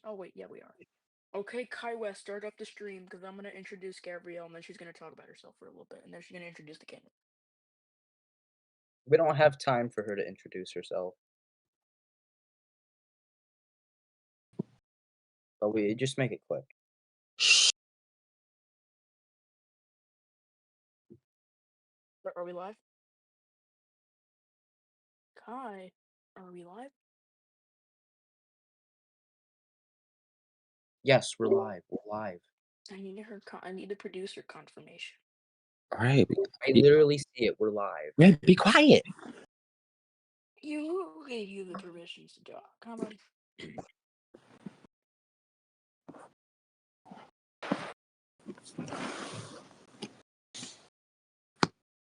Oh wait, yeah, we are. Okay, Kai West, start up the stream because I'm gonna introduce Gabrielle and then she's gonna talk about herself for a little bit and then she's gonna introduce the candidate. We don't have time for her to introduce herself. But we just make it quick. Are we live? Kai, are we live? Yes, we're live. We're live. I need the producer confirmation. All right. I literally see it. We're live. Yeah, be quiet. Who gave you the permissions to talk? Come on.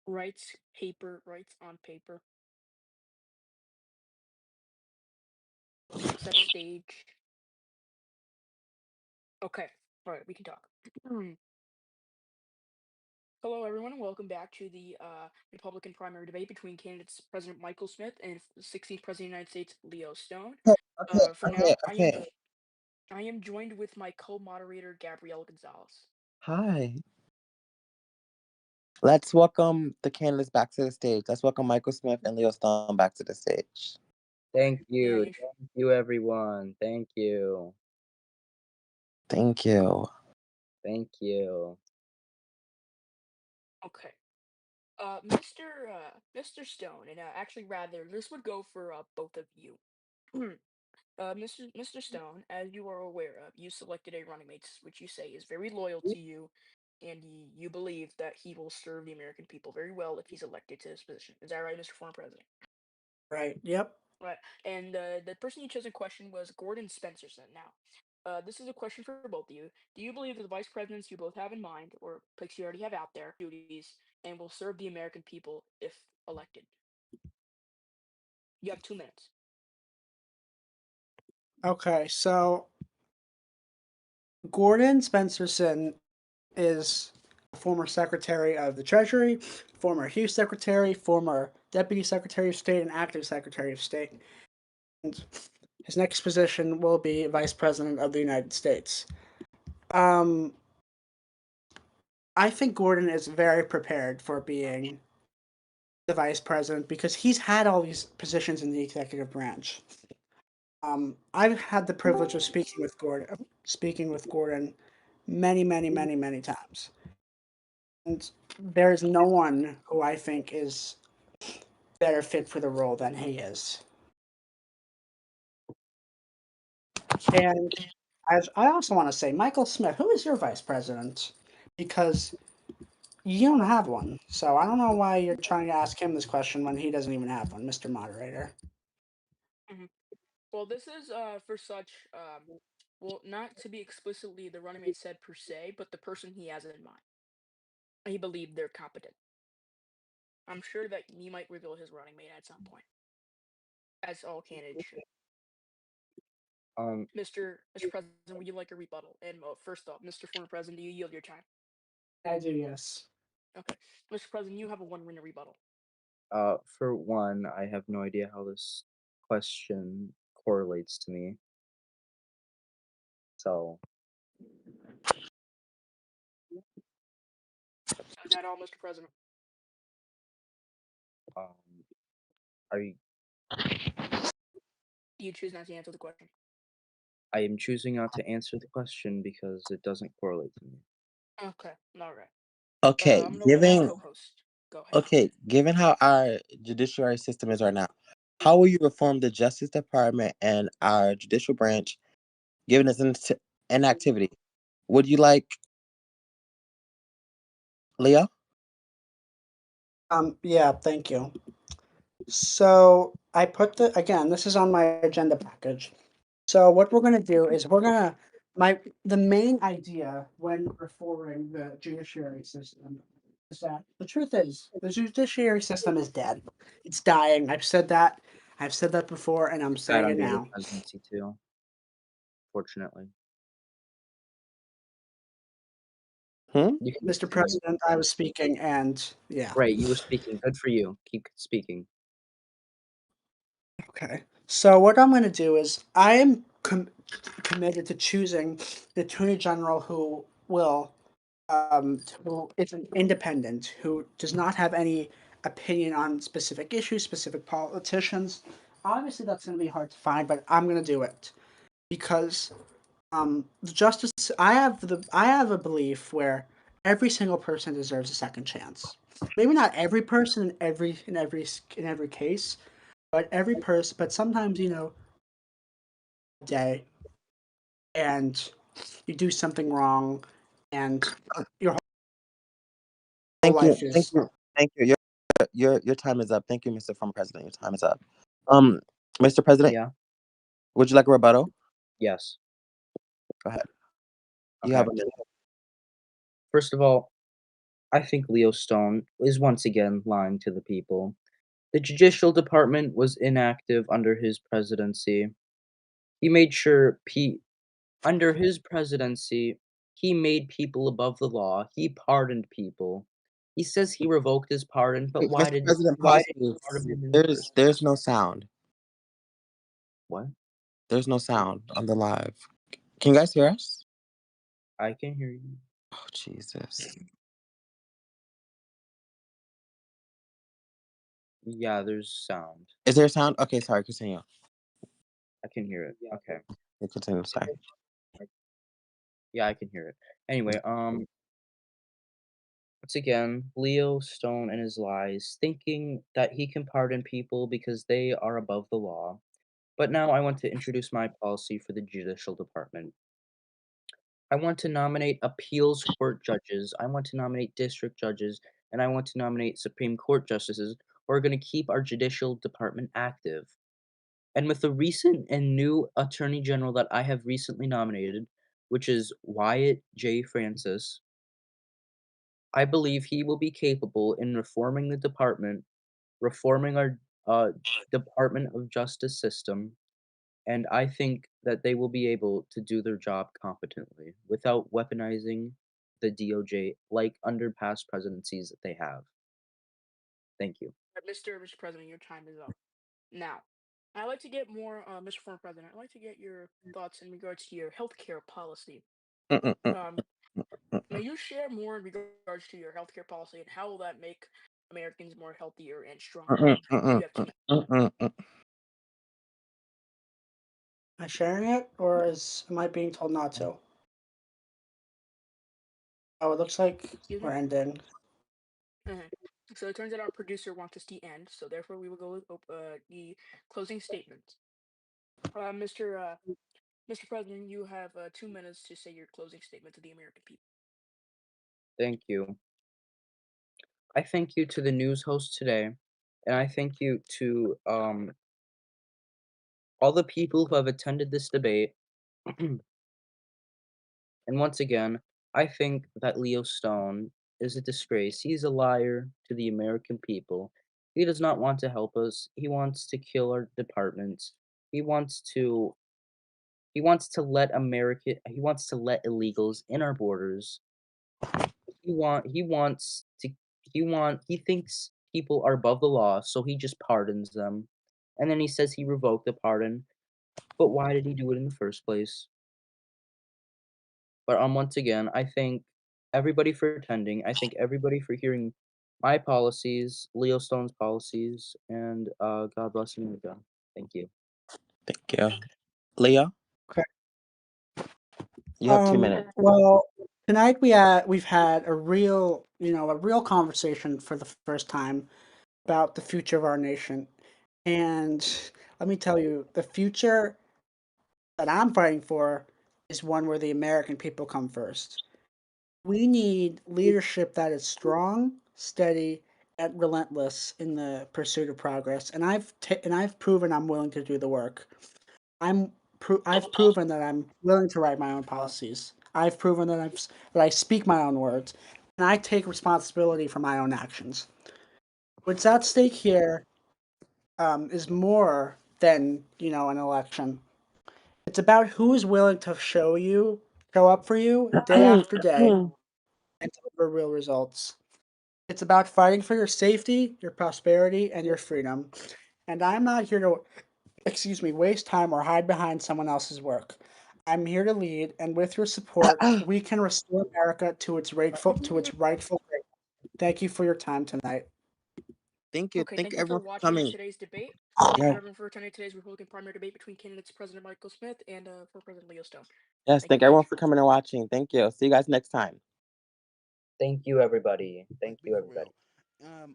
Writes on paper. Set stage. Okay, alright, we can talk. Hello, everyone, and welcome back to the Republican primary debate between candidates President Michael Smith and 16th President of the United States, Leo Stone. For now, Okay. I am joined with my co-moderator, Gabrielle Gonzalez. Hi. Let's welcome the candidates back to the stage. Let's welcome Michael Smith and Leo Stone back to the stage. Thank you. Yeah, Thank you, everyone. Thank you. Thank you. Thank you. Okay. Mr. Stone, and actually, rather, this would go for both of you. Mr. Stone, as you are aware of, you selected a running mate, which you say is very loyal to you, and you believe that he will serve the American people very well if he's elected to this position. Is that right, Mr. Former President? Right. Yep. Right. And the person you chose in question was Gordon Spencerson. Now, this is a question for both of you. Do you believe that the vice presidents you both have in mind, or picks you already have out there, duties, and will serve the American people if elected? You have 2 minutes. Okay. So Gordon Spencerson is a former Secretary of the Treasury, former Hughes Secretary, former Deputy Secretary of State, and active Secretary of State. And his next position will be Vice President of the United States. I think Gordon is very prepared for being the vice president because he's had all these positions in the executive branch. I've had the privilege of speaking with Gordon many, many, many, many times. And there is no one who I think is better fit for the role than he is. And I also want to say, Michael Smith, who is your vice president? Because you don't have one. So I don't know why you're trying to ask him this question when he doesn't even have one, Mr. Moderator. Well, this is for such well, not to be explicitly the running mate said per se, but the person he has in mind. He believed they're competent. I'm sure that he might reveal his running mate at some point, as all candidates should. Mr. President, would you like a rebuttal? And first off, Mr. Former President, do you yield your time? I do, yes. Okay, Mr. President, you have a 1 minute rebuttal. For one, I have no idea how this question correlates to me. So, Is that all, Mr. President? are you? You choose not to answer the question. I am choosing not to answer the question because it doesn't correlate to me. Okay, all right. Okay, I'm gonna let my co-host go ahead. Okay, given how our judiciary system is right now, how will you reform the Justice Department and our judicial branch, given its inactivity? Would you like Leo? Yeah, thank you. So I put again, this is on my agenda package. So what we're gonna do is the main idea when reforming the judiciary system is that the truth is the judiciary system is dead. It's dying. I've said that. I've said that before, and I'm That saying it under your now. presidency too. Fortunately. You can Mr. continue. President, I was speaking, and yeah. Right, you were speaking. Good for you. Keep speaking. Okay. So what I'm going to do is I am committed to choosing the attorney general who who is an independent, who does not have any opinion on specific issues, specific politicians. Obviously, that's going to be hard to find, but I'm going to do it because the justice. I have a belief where every single person deserves a second chance. Maybe not every person in every case, but every person. But sometimes day and you do something wrong, and your whole Thank you. life Thank is. you. Thank you. Your time is up. Thank you, Mr. Former President. Your time is up. Um, Mr. President, Yeah. would you like a rebuttal? Yes. Go ahead. You have Okay. a minute. First of all, I think Leo Stone is once again lying to the people. The judicial department was inactive under his presidency. He made sure under his presidency, he made people above the law. He pardoned people. He says he revoked his pardon, but Wait, Mr. President, why pause, did he please. pardon him in the There's first there's place? no sound. What? There's no sound on the live. Can you guys hear us? I can hear you. Oh, Jesus. Yeah, there's sound. Is there sound? Okay, sorry, continue. I can hear it. Okay. Yeah, continue, sorry. Yeah, I can hear it. Anyway, once again, Leo Stone and his lies, thinking that he can pardon people because they are above the law. But now I want to introduce my policy for the judicial department. I want to nominate appeals court judges, I want to nominate district judges, and I want to nominate Supreme Court justices who are going to keep our judicial department active. And with the recent and new attorney general that I have recently nominated, which is Wyatt J. Francis, I believe he will be capable in reforming the department, reforming our Department of Justice system, and I think that they will be able to do their job competently without weaponizing the DOJ like under past presidencies that they have. Thank you. Mr. President, your time is up. Now, I'd like to get more, Mr. Former President, I'd like to get your thoughts in regards to your healthcare policy. Mm, mm, Um, mm, may you share more in regards to your healthcare policy and how will that make Americans more healthier and stronger? mm, mm, You mm, have mm, 2 minutes. mm, mm, mm. Am I sharing it, or am I being told not to? Oh, it looks like Excuse we're me? ending. Mhm. So it turns out our producer wants us to end, so therefore we will go with the closing statements. Mr. President, you have 2 minutes to say your closing statement to the American people. Thank you. I thank you to the news host today, and I thank you to all the people who have attended this debate. And once again, I think that Leo Stone is a disgrace. He's a liar to the American people. He does not want to help us. He wants to kill our departments. He wants to he wants to let illegals in our borders. He wants to he thinks people are above the law, so he just pardons them. And then he says he revoked the pardon. But why did he do it in the first place? But once again, I thank everybody for attending. I thank everybody for hearing my policies, Leo Stone's policies, and God bless America. Thank you. Thank you. Leah, Okay. you have 2 minutes. Well, tonight we've had a real conversation for the first time about the future of our nation. And let me tell you, the future that I'm fighting for is one where the American people come first. We need leadership that is strong, steady, and relentless in the pursuit of progress. And I've proven I'm willing to do the work. I've proven that I'm willing to write my own policies. I've proven that I speak my own words, and I take responsibility for my own actions. What's at stake here is more than an election. It's about who is willing to show up for you day after day, and deliver real results. It's about fighting for your safety, your prosperity, and your freedom. And I'm not here to, waste time or hide behind someone else's work. I'm here to lead, and with your support, we can restore America to its rightful place. Thank you for your time tonight. Thank you. Okay, Thank thank you you for everyone for watching coming. today's debate. Thank you Yeah. everyone for attending today's Republican primary debate between candidates President Michael Smith and for President Leo Stone. Yes, Thank you thank very everyone much. for coming and watching. Thank you. See you guys next time. Thank you, everybody. Like, Thank be you, for everybody. real.